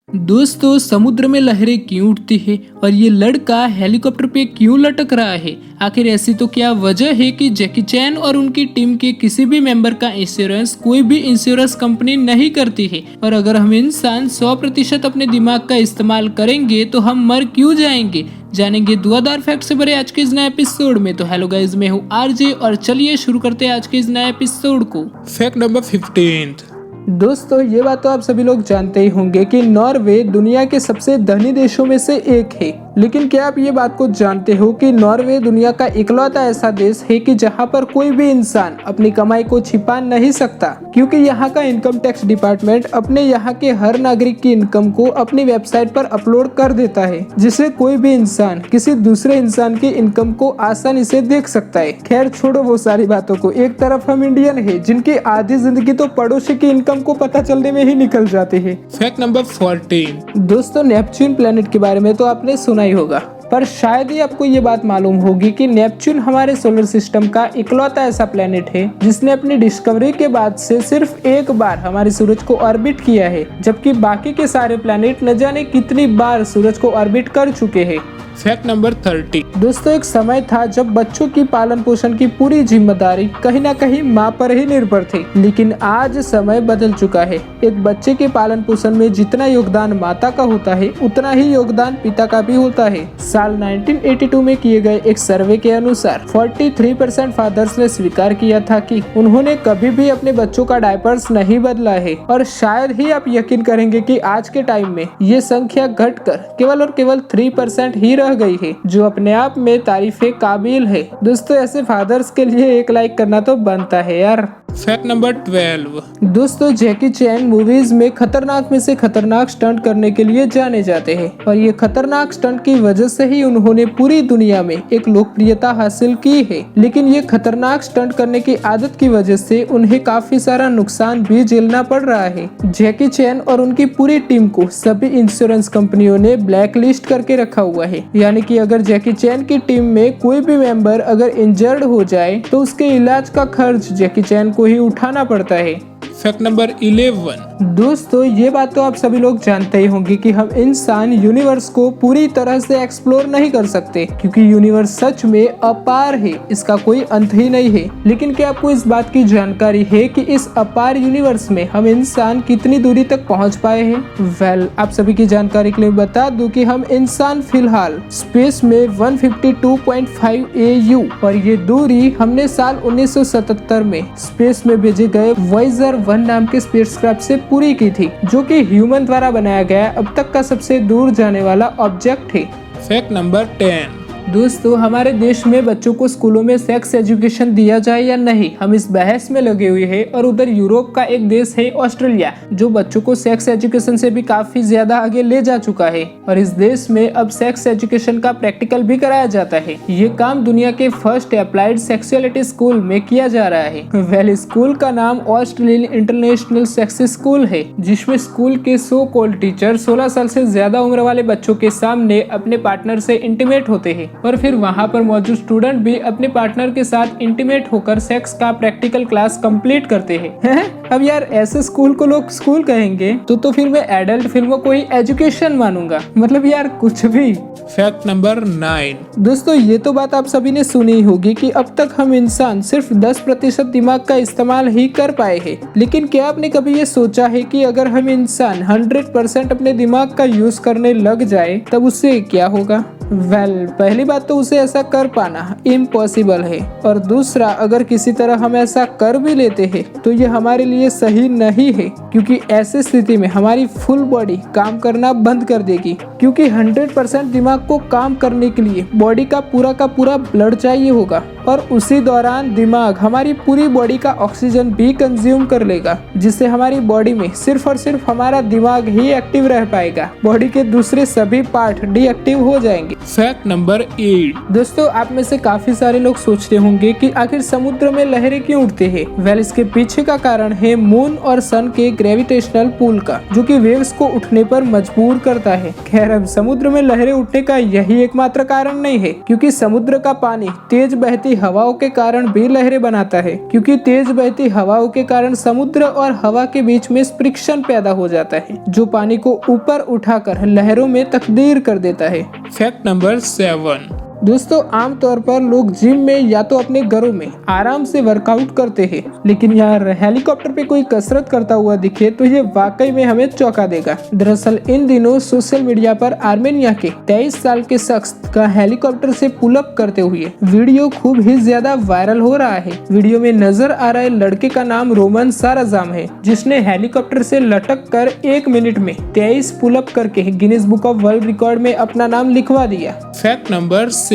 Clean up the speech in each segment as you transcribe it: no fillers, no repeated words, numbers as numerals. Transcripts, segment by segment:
दोस्तों, समुद्र में लहरें क्यों उठती है और ये लड़का हेलीकॉप्टर पे क्यों लटक रहा है? आखिर ऐसी तो क्या वजह है कि जैकी चैन और उनकी टीम के किसी भी मेंबर का इंश्योरेंस कोई भी इंश्योरेंस कंपनी नहीं करती है? और अगर हम इंसान 100% अपने दिमाग का इस्तेमाल करेंगे तो हम मर क्यों जाएंगे? जानेंगे धुआंधार फैक्ट से भरे आज के इस नए एपिसोड में। तो हेलो गाइस, मैं हूँ आरजे और चलिए शुरू करते हैं आज के इस नए एपिसोड को। Fact number 15। दोस्तों, ये बात तो आप सभी लोग जानते ही होंगे कि नॉर्वे दुनिया के सबसे धनी देशों में से एक है। लेकिन क्या आप ये बात को जानते हो कि नॉर्वे दुनिया का इकलौता ऐसा देश है कि जहां पर कोई भी इंसान अपनी कमाई को छिपा नहीं सकता, क्योंकि यहाँ का इनकम टैक्स डिपार्टमेंट अपने यहाँ के हर नागरिक की इनकम को अपनी वेबसाइट पर अपलोड कर देता है, जिससे कोई भी इंसान किसी दूसरे इंसान की इनकम को आसानी से देख सकता है। खैर छोड़ो वो सारी बातों को। एक तरफ हम इंडियन है जिनकी आधी जिंदगी तो पड़ोसी की इनकम को पता चलने में ही निकल जाते हैं। Fact number 14। दोस्तों, नेपच्यून प्लेनेट के बारे में तो आपने सुना ही होगा, पर शायद ही आपको ये बात मालूम होगी कि नेपच्यून हमारे सोलर सिस्टम का इकलौता ऐसा प्लेनेट है जिसने अपनी डिस्कवरी के बाद से सिर्फ एक बार हमारे सूरज को ऑर्बिट किया है, जबकि बाकी के सारे प्लेनेट न जाने कितनी बार सूरज को ऑर्बिट कर चुके हैं। Fact number 30। दोस्तों, एक समय था जब बच्चों की पालन पोषण की पूरी जिम्मेदारी कहीं ना कहीं माँ पर ही निर्भर थी, लेकिन आज समय बदल चुका है। एक बच्चे के पालन पोषण में जितना योगदान माता का होता है, उतना ही योगदान पिता का भी होता है। साल 1982 में किए गए एक सर्वे के अनुसार 43% फादर्स ने स्वीकार किया था कि उन्होंने कभी भी अपने बच्चों का डायपर्स नहीं बदला है। और शायद ही आप यकीन करेंगे कि आज के टाइम में ये संख्या घटकर केवल और केवल 3% ही रह गई है, जो अपने आप में तारीफे काबिल है। दोस्तों, ऐसे फादर्स के लिए एक लाइक करना तो बनता है यार। Fact number 12। दोस्तों, जैकी चैन मूवीज में खतरनाक में से खतरनाक स्टंट करने के लिए जाने जाते हैं, और ये खतरनाक स्टंट की वजह से ही उन्होंने पूरी दुनिया में एक लोकप्रियता हासिल की है। लेकिन ये खतरनाक स्टंट करने की आदत की वजह से उन्हें काफी सारा नुकसान भी झेलना पड़ रहा है। जैकी चैन और उनकी पूरी टीम को सभी इंश्योरेंस कंपनियों ने ब्लैक लिस्ट करके रखा हुआ है, यानी कि अगर जैकी चैन की टीम में कोई भी मेंबर अगर इंजर्ड हो जाए तो उसके इलाज का खर्च जैकी चैन को ही उठाना पड़ता है। Fact number 11। दोस्तों, ये बात तो आप सभी लोग जानते ही होंगे कि हम इंसान यूनिवर्स को पूरी तरह से एक्सप्लोर नहीं कर सकते, क्योंकि यूनिवर्स सच में अपार है, इसका कोई अंत ही नहीं है। लेकिन क्या आपको इस बात की जानकारी है कि इस अपार यूनिवर्स में हम इंसान कितनी दूरी तक पहुंच पाए हैं? वेल, आप सभी की जानकारी के लिए बता दूं कि हम इंसान फिलहाल स्पेस में 152.5 AU, और ये दूरी हमने साल 1977 में स्पेस में भेजे गए वॉयेजर 1 नाम के स्पेसक्राफ्ट से पूरी की थी, जो कि ह्यूमन द्वारा बनाया गया अब तक का सबसे दूर जाने वाला ऑब्जेक्ट है। Fact number 10। दोस्तों, हमारे देश में बच्चों को स्कूलों में सेक्स एजुकेशन दिया जाए या नहीं, हम इस बहस में लगे हुए हैं। और उधर यूरोप का एक देश है ऑस्ट्रेलिया, जो बच्चों को सेक्स एजुकेशन से भी काफी ज्यादा आगे ले जा चुका है, और इस देश में अब सेक्स एजुकेशन का प्रैक्टिकल भी कराया जाता है। ये काम दुनिया के फर्स्ट अप्लाइड सेक्सुअलिटी स्कूल में किया जा रहा है। वेल, स्कूल का नाम ऑस्ट्रेलियन इंटरनेशनल सेक्स स्कूल है, जिसमें स्कूल के सो कॉल्ड टीचर 16 साल से ज्यादा उम्र वाले बच्चों के सामने अपने पार्टनर से इंटीमेट होते हैं, और फिर वहां पर मौजूद स्टूडेंट भी अपने पार्टनर के साथ इंटीमेट होकर सेक्स का प्रैक्टिकल क्लास कंप्लीट करते हैं। अब यार, ऐसे स्कूल को लोग स्कूल कहेंगे तो फिर मैं एडल्ट फिल्मों को ही एजुकेशन मानूंगा। मतलब यार, कुछ भी। Fact number 9। दोस्तों, ये तो बात आप सभी ने सुनी होगी कि अब तक हम इंसान सिर्फ 10% दिमाग का इस्तेमाल ही कर पाए हैं। लेकिन क्या आपने कभी ये सोचा है कि अगर हम इंसान 100% अपने दिमाग का यूज करने लग जाए तब उससे क्या होगा? वेल, पहली बात तो उसे ऐसा कर पाना इम्पॉसिबल है, और दूसरा, अगर किसी तरह हम ऐसा कर भी लेते हैं तो ये हमारे लिए सही नहीं है, क्योंकि ऐसी स्थिति में हमारी फुल बॉडी काम करना बंद कर देगी, क्योंकि 100% दिमाग को काम करने के लिए बॉडी का पूरा ब्लड चाहिए होगा, और उसी दौरान दिमाग हमारी पूरी बॉडी का ऑक्सीजन भी कंज्यूम कर लेगा, जिससे हमारी बॉडी में सिर्फ और सिर्फ हमारा दिमाग ही एक्टिव रह पाएगा। बॉडी के दूसरे सभी पार्ट डीएक्टिव हो जाएंगे। Fact number 8। दोस्तों, आप में से काफी सारे लोग सोचते होंगे कि आखिर समुद्र में लहरें क्यों उठती है। वेल, इसके पीछे का कारण है मून और सन के ग्रेविटेशनल पुल का, जो कि वेव्स को उठने पर मजबूर करता है। खैर, अब समुद्र में लहरें उठने का यही एकमात्र कारण नहीं है, क्योंकि समुद्र का पानी तेज बहती हवाओं के कारण भी लहरें बनाता है, क्योंकि तेज बहती हवाओं के कारण समुद्र और हवा के बीच में फ्रिक्शन पैदा हो जाता है, जो पानी को ऊपर उठाकर लहरों में तब्दील कर देता है। Fact number 7। दोस्तों, आमतौर पर लोग जिम में या तो अपने घरों में आराम से वर्कआउट करते हैं, लेकिन यार हेलीकॉप्टर पे कोई कसरत करता हुआ दिखे तो ये वाकई में हमें चौंका देगा। दरअसल इन दिनों सोशल मीडिया पर आर्मेनिया के 23 साल के शख्स का हेलीकॉप्टर से पुलअप करते हुए वीडियो खूब ही ज्यादा वायरल हो रहा है। वीडियो में नजर आ रहे लड़के का नाम रोमन साराजाम है, जिसने हेलीकॉप्टर से लटक कर 1 मिनट में 23 पुलअप करके Guinness book of world record में अपना नाम लिखवा दिया। Fact number 6।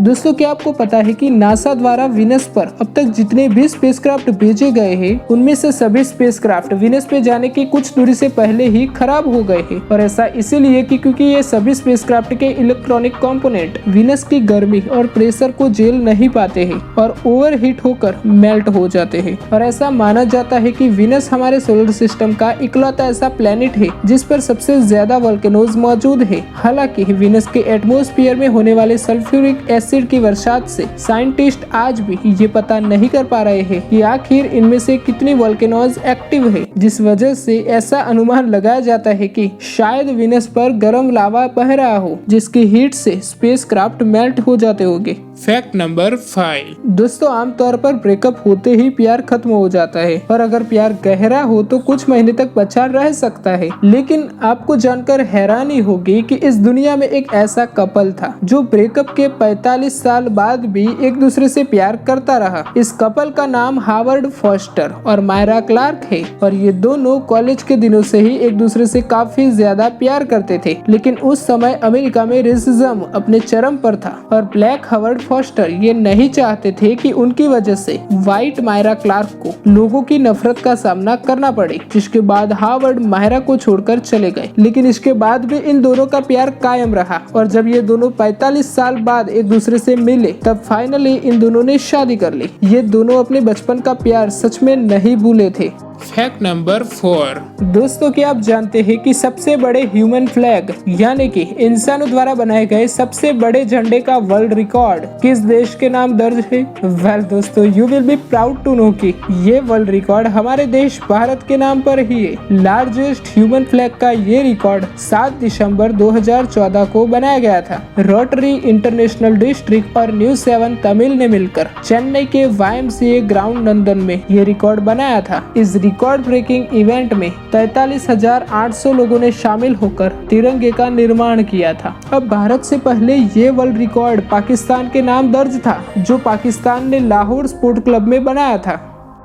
दोस्तों, क्या आपको पता है कि नासा द्वारा विनस पर अब तक जितने भी स्पेसक्राफ्ट भेजे गए हैं, उनमें से सभी स्पेसक्राफ्ट विनस पे जाने की कुछ दूरी से पहले ही खराब हो गए हैं। और ऐसा इसीलिए कि क्योंकि ये सभी स्पेसक्राफ्ट के इलेक्ट्रॉनिक कंपोनेंट विनस की गर्मी और प्रेशर को झेल नहीं पाते हैं और ओवरहीट होकर मेल्ट हो जाते हैं। और ऐसा माना जाता है कि विनस हमारे सोलर सिस्टम का इकलौता ऐसा प्लेनेट है जिस पर सबसे ज्यादा वोल्केनोज मौजूद है। हालांकि विनस के एटमॉस्फेयर में होने वाले सल्फ्यूरिक एसिड की बरसात से साइंटिस्ट आज भी ये पता नहीं कर पा रहे हैं कि आखिर इनमें से कितनी वोल्केनोज एक्टिव है, जिस वजह से ऐसा अनुमान लगाया जाता है कि शायद विनस पर गर्म लावा बह रहा हो, जिसकी हीट से स्पेसक्राफ्ट मेल्ट हो जाते होंगे। Fact number 5। दोस्तों, आमतौर पर ब्रेकअप होते ही प्यार खत्म हो जाता है, और अगर प्यार गहरा हो तो कुछ महीने तक बचा रह सकता है। लेकिन आपको जानकर हैरानी होगी कि इस दुनिया में एक ऐसा कपल था जो ब्रेकअप के 45 साल बाद भी एक दूसरे से प्यार करता रहा। इस कपल का नाम हावर्ड फॉस्टर और मायरा क्लार्क है, और ये दोनों कॉलेज के दिनों से ही एक दूसरे से काफी ज्यादा प्यार करते थे। लेकिन उस समय अमेरिका में रेसिज्म अपने चरम पर था, और ब्लैक हावर्ड फॉस्टर ये नहीं चाहते थे कि उनकी वजह से व्हाइट मायरा क्लार्क को लोगों की नफरत का सामना करना पड़े, जिसके बाद हावर्ड मायरा को छोड़कर चले गए। लेकिन इसके बाद भी इन दोनों का प्यार कायम रहा, और जब ये दोनों 45 साल बाद एक दूसरे से मिले तब फाइनली इन दोनों ने शादी कर ली। ये दोनों अपने बचपन का प्यार सच में नहीं भूले थे। Fact number 4। दोस्तों, क्या आप जानते हैं कि सबसे बड़े ह्यूमन फ्लैग यानी कि इंसानों द्वारा बनाए गए सबसे बड़े झंडे का वर्ल्ड रिकॉर्ड किस देश के नाम दर्ज है? वेल दोस्तों, you will be proud to know कि ये वर्ल्ड रिकॉर्ड हमारे देश भारत के नाम पर ही है। लार्जेस्ट ह्यूमन फ्लैग का ये रिकॉर्ड 7 दिसंबर 2014 को बनाया गया था। रोटरी इंटरनेशनल डिस्ट्रिक्ट और न्यूज 7 तमिल ने मिलकर चेन्नई के YMCA ग्राउंड लंदन में ये रिकॉर्ड बनाया था। इस रिकॉर्ड ब्रेकिंग इवेंट में 43,800 लोगों ने शामिल होकर तिरंगे का निर्माण किया था। अब भारत से पहले ये वर्ल्ड रिकॉर्ड पाकिस्तान के नाम दर्ज था, जो पाकिस्तान ने लाहौर स्पोर्ट क्लब में बनाया था।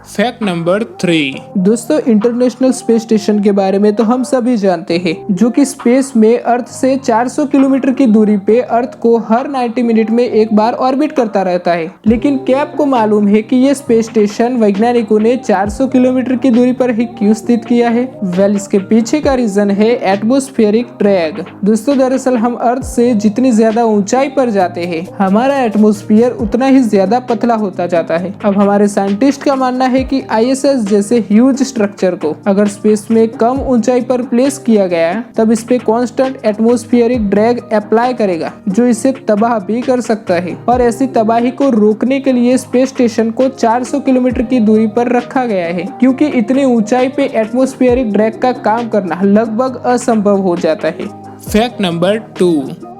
Fact number 3। दोस्तों, इंटरनेशनल स्पेस स्टेशन के बारे में तो हम सभी जानते हैं, जो कि स्पेस में अर्थ से 400 किलोमीटर की दूरी पे अर्थ को हर 90 मिनट में एक बार ऑर्बिट करता रहता है। लेकिन क्या आपको मालूम है कि ये स्पेस स्टेशन वैज्ञानिकों ने 400 किलोमीटर की दूरी पर ही क्यों स्थित किया है? वेल, इसके पीछे का रीजन है एटमॉस्फेरिक ड्रैग। दोस्तों, दरअसल हम अर्थ से जितनी ज्यादा ऊंचाई पर जाते हैं, हमारा एटमॉस्फेयर उतना ही ज्यादा पतला होता जाता है। अब हमारे साइंटिस्ट का मानना है कि ISS जैसे ह्यूज स्ट्रक्चर को अगर स्पेस में कम ऊंचाई पर प्लेस किया गया तब इस पे कांस्टेंट एटमॉस्फेरिक ड्रैग अप्लाई करेगा, जो इसे तबाह भी कर सकता है। और ऐसी तबाही को रोकने के लिए स्पेस स्टेशन को 400 किलोमीटर की दूरी पर रखा गया है, क्योंकि इतनी ऊंचाई पे एटमॉस्फेरिक ड्रैग का काम करना लगभग असंभव हो जाता है। Fact number 2।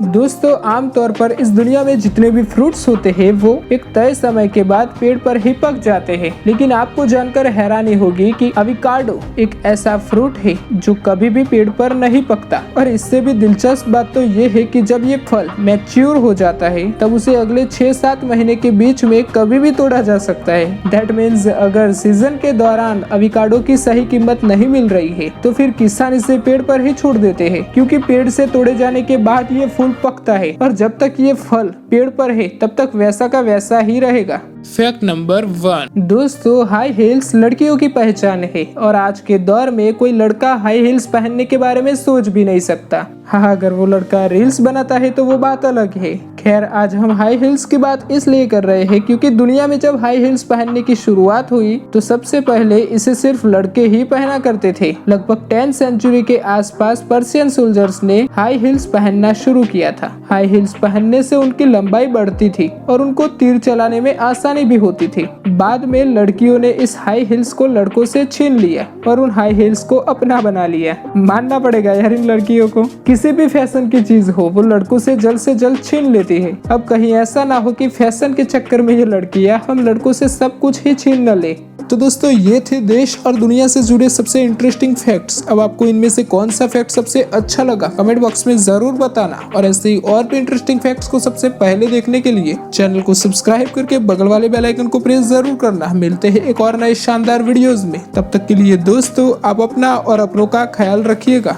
दोस्तों, आमतौर पर इस दुनिया में जितने भी फ्रूट्स होते हैं वो एक तय समय के बाद पेड़ पर ही पक जाते हैं। लेकिन आपको जानकर हैरानी होगी कि अविकाडो एक ऐसा फ्रूट है जो कभी भी पेड़ पर नहीं पकता। और इससे भी दिलचस्प बात तो ये है कि जब ये फल मैच्योर हो जाता है तब उसे अगले 6-7 महीने के बीच में कभी भी तोड़ा जा सकता है। दैट मीन्स अगर सीजन के दौरान अविकाडो की सही कीमत नहीं मिल रही है तो फिर किसान इसे पेड़ पर ही छोड़ देते हैं, क्योंकि पेड़ से तोड़े जाने के बाद ये फूल पकता है, और जब तक ये फल पेड़ पर है तब तक वैसा का वैसा ही रहेगा। फैक्ट नंबर 1, दोस्तों, हाई हील्स लड़कियों की पहचान है और आज के दौर में कोई लड़का हाई हील्स पहनने के बारे में सोच भी नहीं सकता। हाँ, अगर वो लड़का रील्स बनाता है तो वो बात अलग है। खैर, आज हम हाई हील्स की बात इसलिए कर रहे हैं क्योंकि दुनिया में जब हाई हील्स पहनने की शुरुआत हुई तो सबसे पहले इसे सिर्फ लड़के ही पहना करते थे। लगभग 10th सेंचुरी के आसपास पर्शियन सोल्जर्स ने हाई हील्स पहनना शुरू किया था। हाई हील्स पहनने से उनकी लंबाई बढ़ती थी और उनको तीर चलाने में आसानी भी होती थी। बाद में लड़कियों ने इस हाई हील्स को लड़कों से छीन लिया और उन हाई हील्स को अपना बना लिया। मानना पड़ेगा यार इन लड़कियों को, किसी भी फैशन की चीज हो वो लड़कों से जल्द छीन लेती है। अब कहीं ऐसा ना हो कि फैशन के चक्कर में ये लड़कियां हम लड़कों से सब कुछ ही छीन न ले। तो दोस्तों, ये थे देश और दुनिया से जुड़े सबसे इंटरेस्टिंग फैक्ट्स। अब आपको इनमें से कौन सा फैक्ट सबसे अच्छा लगा कमेंट बॉक्स में जरूर बताना और ऐसे ही और भी इंटरेस्टिंग फैक्ट्स को सबसे पहले देखने के लिए चैनल को सब्सक्राइब करके बगल वाले बेल आइकन को प्रेस जरूर करना। मिलते हैं एक और नए शानदार वीडियोस में, तब तक के लिए दोस्तों आप अपना और अपनों का ख्याल रखिएगा।